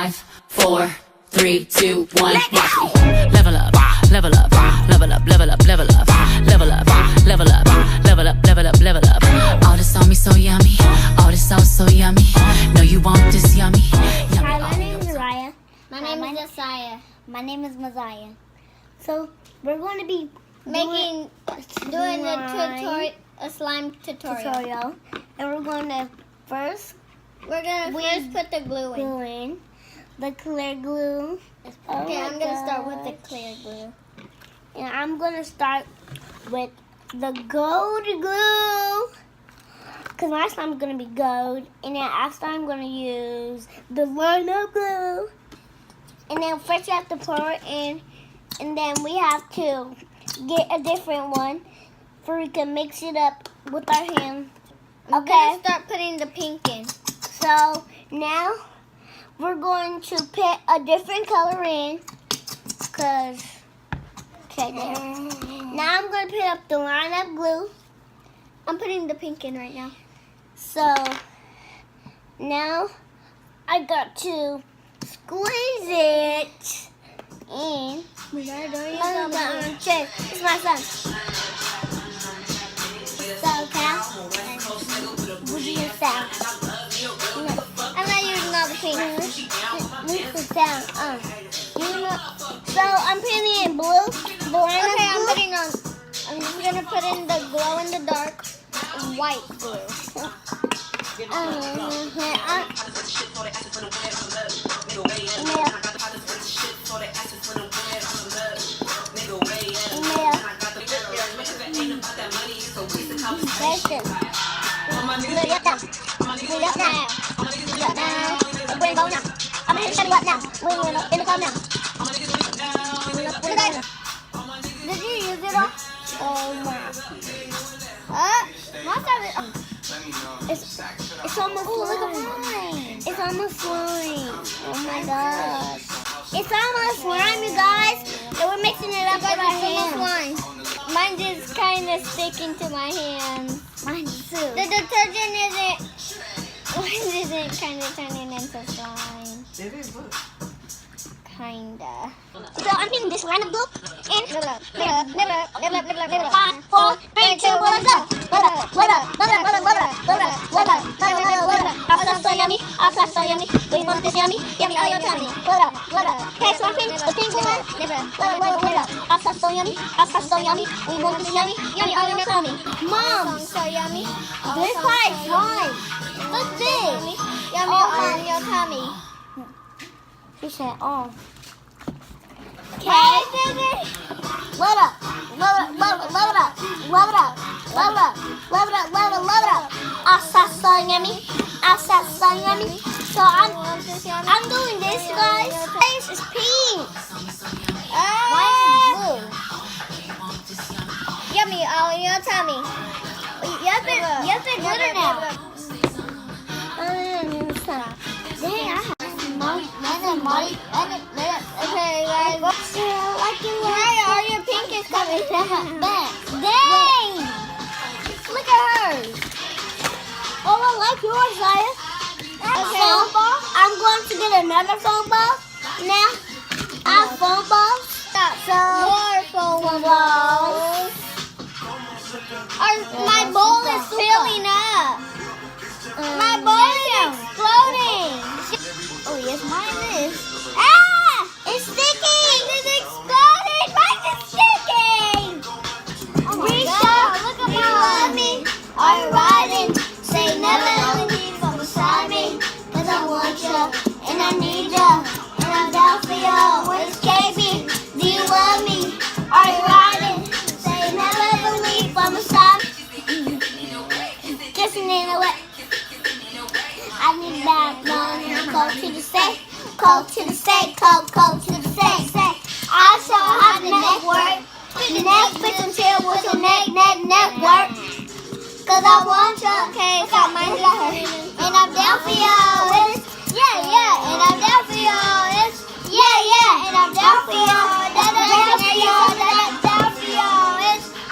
5, 4, 3, 2, 1. Watch me. Level up, level up, level up, level up, level up, level up, level up, level up, level up, level up. All this on me so yummy. All this sauce so yummy. No, you want this yummy. Hi, my name is Raya. My name is Josiah. My name is Maziah. So we're going to be Doing a slime tutorial. and we're going to first We're gonna first put the glue in. glue in the clear glue. Okay, I'm gonna start with the clear glue. And I'm going to start with the gold glue. Because my slime's going to be gold. And then after I'm going to use the line-up glue. And then first you have to pour it in. And then we have to get a different one. So we can mix it up with our hands. I'm gonna start putting the pink in. So now we're going to put a different color in. Because, okay, there. Now I'm going to put up the line-up glue. I'm putting the pink in right now. So now I got to squeeze it in. Check. It's my son. So, Cal, what do you sound? I'm not using all the pink. This is the sound. So I'm putting in blue. Okay, I'm just gonna put in the glow in the dark white glue. Did you use it all? Oh my. Most of it. It's almost slime. It's almost slime. Oh my gosh. It's almost slime, you guys. And we're mixing it up with our hands. Mine is kind of sticking to my hands. Mine too. The detergent isn't kind of turning into slime. Kinda. So I'm putting this line of glue in. Level up. 5, 4, 3, 2, 1, go. So yummy. So yummy. We want this yummy. Yummy all your tummy. Okay, so I'm putting the pink one. So yummy. So yummy. We want this yummy. Yummy all your tummy. Mom, So yummy. this like slime. Look this. Yummy all in your tummy. She said, oh. Okay, baby. Load up. So yummy. So yummy. So I'm doing this, guys. This is pink. Why is blue? Yummy all in your tummy. You have to glitter now. Dang, I have Molly. Okay, guys. Hey, all your pink is coming. Dang! Look at her. Oh, I like yours, Zaya. Okay. Foam ball. I'm going to get another foam ball. Now, I have foam balls. So, More foam balls. My bowl is filling up. My bowl is exploding. Oh, yes, mine is. Ah! It's sticking. It's exploding. Mine is sticking. Oh, my Risha, God. look at You my love me. Are you riding? Say never leave from beside me. 'Cause I want you and I need you. And I'm down for you. Where's KB? Do you love me? Are you riding? Say never leave from beside me. Kissing in the wet. I need that money. Cold to the state. Cold to the state. Cold to the state. I show how the neck work. The neck fits and chill with your neck work. 'Cause I want you. Okay, got mine got her. And I'm down for you. Yeah. And I'm down for you. Yeah. And I'm down for you. Down for you.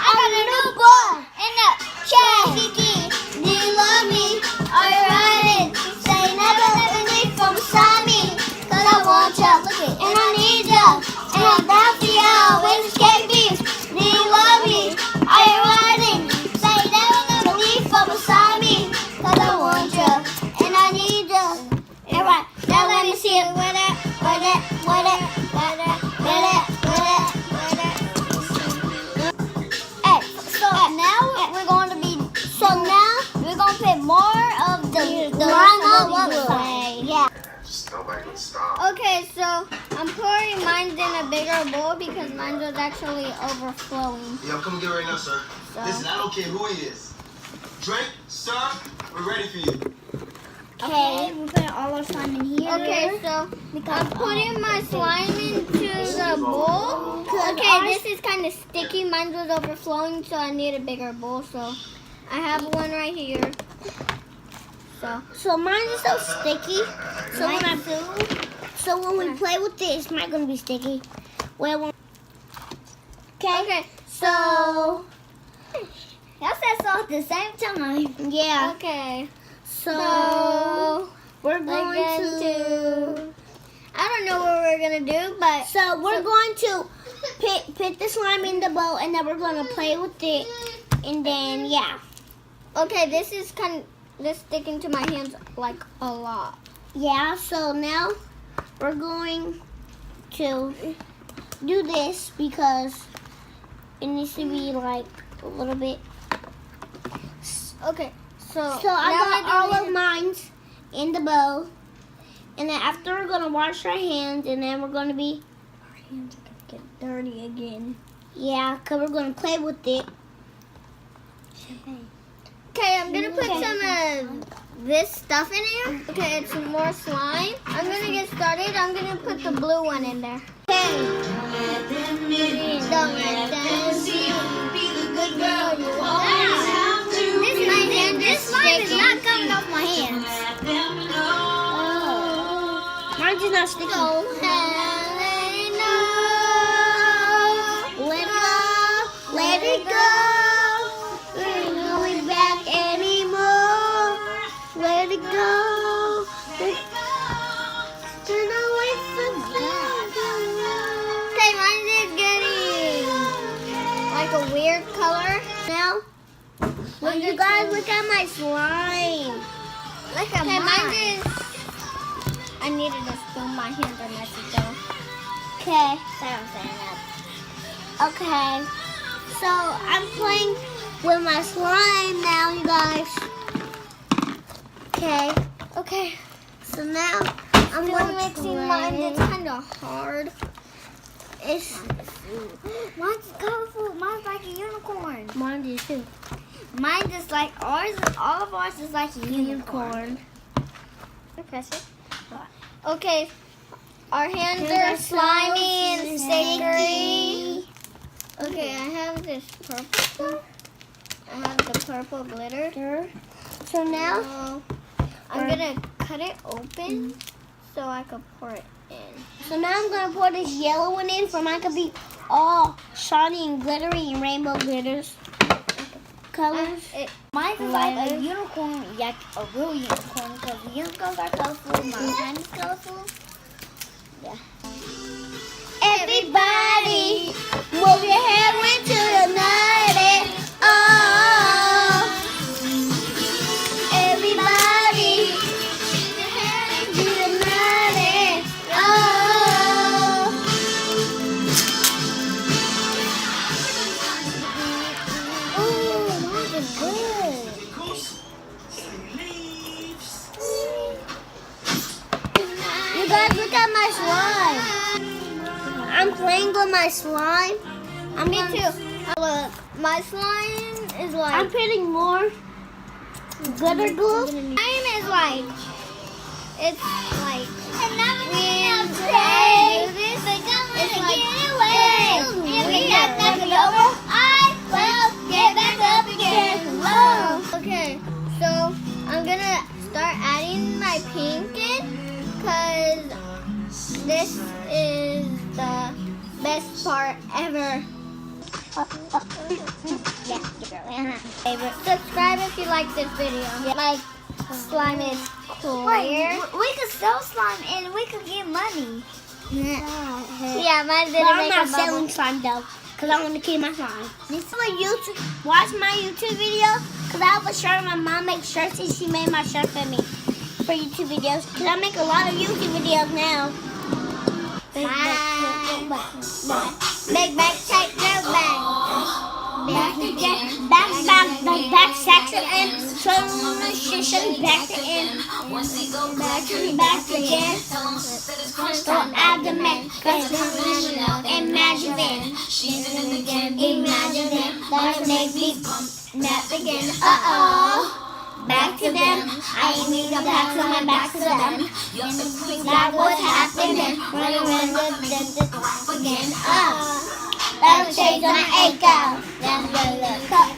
I got a new boy in the chat. Do you love me? Are you riding? Say never leave from beside me. 'Cause Nobody would stop. Okay, so I'm pouring mine in a bigger bowl because mine was actually overflowing. Yeah, I'm coming get right now, sir. So- Listen, I don't care who he is. Drake, sir, we're ready for you. Okay, we're putting all our slime in here. Okay, so I'm putting my slime into the bowl. Okay, this is kind of sticky. Mine was overflowing, so I need a bigger bowl. So I have one right here. So mine is so sticky. So when we play with this, mine's gonna be sticky. Okay. Okay, so Y'all said so at the same time. Yeah. okay, So we're we're going to. I don't know what we're gonna do, but So we're going to put the slime in the bowl, and then we're gonna play with it, and then yeah. okay, this is this sticking to my hands like a lot. Yeah, so now we're going to do this because it needs to be like a little bit. Okay, so So I now got do all this. of mine in the bowl. And then after we're going to wash our hands, and then we're going to be... Our hands are going to get dirty again. Yeah, because we're going to play with it. Okay, I'm gonna put some of this stuff in here. Okay, it's some more slime. I'm gonna get started. I'm gonna put the blue one in there. Okay. Don't let them see you be the good girl you always have to be. This slime is not coming off my hands. Mine's is not sticky. So let it know. Let it go. We're going back anymore. Let it go. Turn away from Okay, mine is getting like a weird color. now. Will you guys look at my slime? Look at mine is. I needed to spoon. My hands are messy though. Okay. Okay. So I'm playing with my slime now, you guys. Okay. Okay. So now I'm Still going to mixing mine. It's kind of hard. It's Mine's colorful. Mine's like a unicorn. mine is too. Mine's just like ours. All of ours is like a unicorn. Press it. Okay. Our hands are slimy and stickery. Okay, I have this purple stuff. I have the purple glitter. So now So I'm gonna cut it open so I can pour it in. I'm gonna pour this yellow one in for mine to be all shiny and glittery and rainbow glitters colors. Mine's like a unicorn, like a real unicorn, because the unicorns are colorful. Mine is colorful. Yeah. Everybody, move your head into the night. Oh, everybody, move your head into the night. Oh. You guys, look at my slime. I'm playing with my slime. Me too. Look, my slime is like. I'm putting more glitter glue. Slime is like. It's like. When they do this, it's like. It's weird. I will get back up again. Okay, so I'm gonna start adding my pink in, because this is the best part ever. Subscribe if you like this video. My slime is clear. We could sell slime and we could get money. Yeah, mine But didn't I'm make not a bubble. selling slime though, because I want to keep my slime. Watch my YouTube video, because I have a shirt. My mom makes shirts and she made my shirt for me for YouTube videos. Because I make a lot of YouTube videos now. Big back, take no back. Back, back, like back section and transition back to in. Back again. So abdomen. Imagine it. Imagine it. That make me nap again. Back to them. I need to back to my back to them. That was happening. Running around the again. Let's shake my ankle.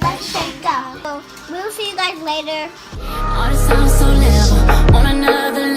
Let's shake out. We'll see you guys later. All this sounds so level on another